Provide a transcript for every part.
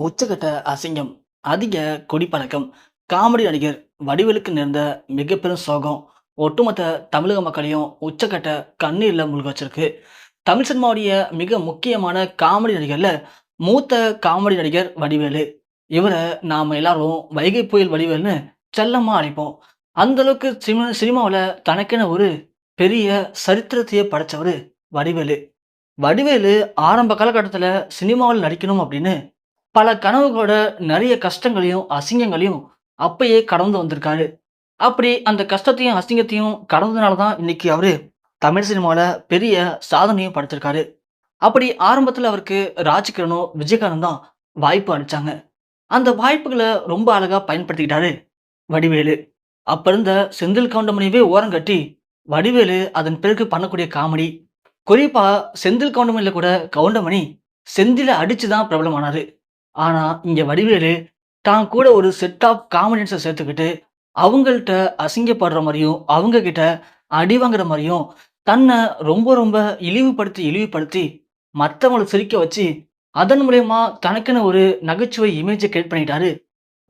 உச்சக்கட்ட அசிங்கம், அதிக குடிப்பழக்கம், காமெடி நடிகர் வடிவேலுக்கு நேர்ந்த மிகப்பெரும் சோகம், ஒட்டுமொத்த தமிழக மக்களையும் உச்சக்கட்ட கண்ணீர்ல மூழ்க வச்சிருக்கு. தமிழ் சினிமாவுடைய மிக முக்கியமான காமெடி நடிகர்ல மூத்த காமெடி நடிகர் வடிவேலு. இவர நாம எல்லாரும் வைகை புயல் வடிவேல்னு செல்லமா அழைப்போம். அந்த அளவுக்கு சினிமாவுல தனக்கென ஒரு பெரிய சரித்திரத்தையே படைச்சவரு வடிவேலு. வடிவேலு ஆரம்ப காலகட்டத்தில சினிமாவில் நடிக்கணும் அப்படின்னு பல கனவுகளோட நெறைய கஷ்டங்களையும், அசிங்கங்களையும் அப்பயே கடந்து வந்திருக்காரு. அப்படி அந்த கஷ்டத்தையும், அசிங்கத்தையும் கடந்ததுனால தான் இன்னைக்கு அவரு தமிழ் சினிமால பெரிய சாதனையும் படைச்சிருக்காரு. அப்படி ஆரம்பத்துல அவருக்கு ராஜ்கிரனும், விஜயகாந்தும் தான் வாய்ப்பு அளிச்சாங்க. அந்த வாய்ப்புகள ரொம்ப அழகா பயன்படுத்திக்கிட்டாரு வடிவேலு. அப்ப இருந்த செந்தில் கவுண்டமணியவே ஓரங்கட்டி, வடிவேலு அதன் பிறகு பண்ணக்கூடிய காமெடி, குறிப்பா செந்தில் கவுண்டமணில கூட கவுண்டமணி செந்தில அடிச்சு தான் பிரபலமானாரு. ஆனா, இங்க வடிவேலு தான் கூட ஒரு செட் ஆஃப் காமெடியன்ஸ சேர்த்துக்கிட்டு, அவங்கள்ட்ட அசிங்கப்படுற மாரியும், அவங்க கிட்ட அடி வாங்குற மாரியும், தன்ன ரொம்ப ரொம்ப இழிவுபடுத்தி மத்தவங்கள சிரிக்க வச்சு, அதன் மூலியமா தனக்குன்னு ஒரு நகைச்சுவை இமேஜ கிரியேட் பண்ணிட்டாரு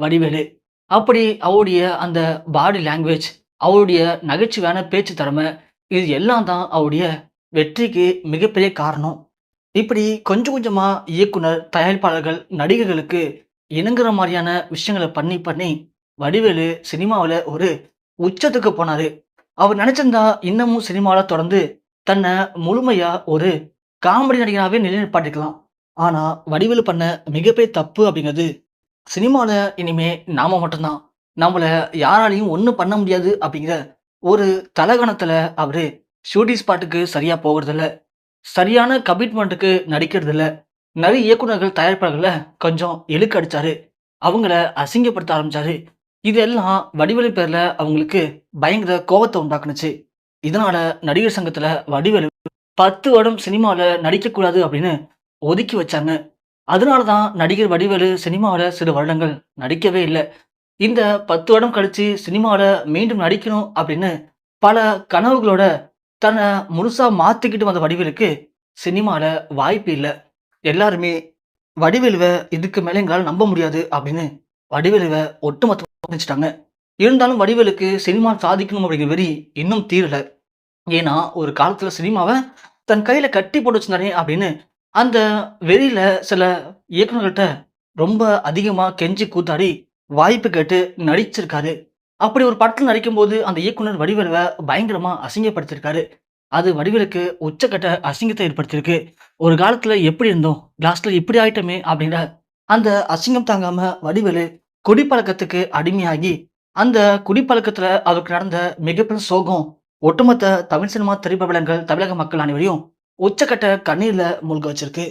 வடிவேலு. அப்படி அவருடைய அந்த பாடி லாங்குவேஜ், அவருடைய நகைச்சுவையான பேச்சு திறமை, இது எல்லாம் தான் அவருடைய வெற்றிக்கு மிகப்பெரிய காரணம். இப்படி கொஞ்சம் கொஞ்சமா இயக்குனர், தயாரிப்பாளர்கள், நடிகர்களுக்கு இணங்குற மாரியான விஷயங்கள பண்ணி வடிவேலு சினிமாவுல ஒரு உச்சத்துக்கு போனாரு. அவர் நெனச்சிருந்தா இன்னமும் சினிமால தொடர்ந்து தன்ன முழுமையா ஒரு காமெடி நடிகனாவே நிலைநிப்பாட்டிக்கலாம். ஆனா, வடிவேலு பண்ண மிகப்பெரிய தப்பு அப்படிங்கிறது, சினிமால இனிமே நாம மட்டும் தான். நம்மள யாராலயும் ஒண்ணும் பண்ண முடியாது அப்படிங்கிற ஒரு தலகணத்துல அவரு ஷூட்டிங் ஸ்பாட்டுக்கு சரியா போகறதில்ல. சரியான கமிட்மெண்ட்டுக்கு நடிக்கிறதில்ல. நெறைய இயக்குனர்கள், தயாரிப்பாளர்கள கொஞ்சம் இழுக்கடிச்சாரு. அவங்கள அசிங்கப்படுத்த ஆரம்பிச்சாரு. இது எல்லாம் வடிவேலு பேர்ல அவங்களுக்கு பயங்கர கோவத்த உண்டாக்குனுச்சு. இதனால நடிகர் சங்கத்துல வடிவேலு 10 வருடம் சினிமால நடிக்கக்கூடாது அப்படின்னு ஒதுக்கி வச்சாங்க. அதனால தான் நடிகர் வடிவேலு சினிமாவுல சில வருடங்கள் நடிக்கவே இல்ல. இந்த 10 வருடம் கழிச்சு சினிமாவுல மீண்டும் நடிக்கணும் அப்படின்னு பல கனவுகளோட தன்ன முழுசா மாத்திக்கிட்டு வந்த வடிவேலுக்கு சினிமால வாய்ப்பு இல்ல. எல்லாருமே வடிவேலுவ இதுக்கு மேல எங்களால நம்ப முடியாது அப்படின்னு வடிவேலுவ ஒட்டுமொத்தமா நினைச்சுட்டாங்க. இருந்தாலும் வடிவேலுக்கு சினிமா சாதிக்கணும் அப்படிங்கிற வெறி இன்னும் தீரல. ஏன்னா, ஒரு காலத்துல சினிமாவ தன் கையில கட்டி போட்டு வச்சிருந்தானே அப்படின்னு அந்த வெறியில சில இயக்குனர்கள்ட்ட ரொம்ப அதிகமா கெஞ்சி கூத்தாடி வாய்ப்பு கேட்டு நடிச்சிருக்காரு. அப்படி ஒரு படத்துல நடிக்கும்போது அந்த இயக்குனர் வடிவேலுவ பயங்கரமா அசிங்கப்படுத்தியிருக்காரு. அது வடிவேலுக்கு உச்சக்கட்ட அசிங்கத்த ஏற்படுத்தியிருக்கு. ஒரு காலத்துல எப்படி இருந்தோம்? லாஸ்ட்ல இப்படி ஆயிட்டோமே! அப்படின்ற அந்த அசிங்கம் தாங்காம வடிவேலு குடிப்பழக்கத்துக்கு அடிமையாகி, அந்த குடிப்பழக்கத்துல அவருக்கு நடந்த மிகப்பெரும் சோகம், ஒட்டுமொத்த தமிழ் சினிமா திரைப்பிரபலங்கள், தமிழக மக்கள் அனைவரையும் உச்சக்கட்ட கண்ணீர்ல மூழ்க வச்சிருக்கு.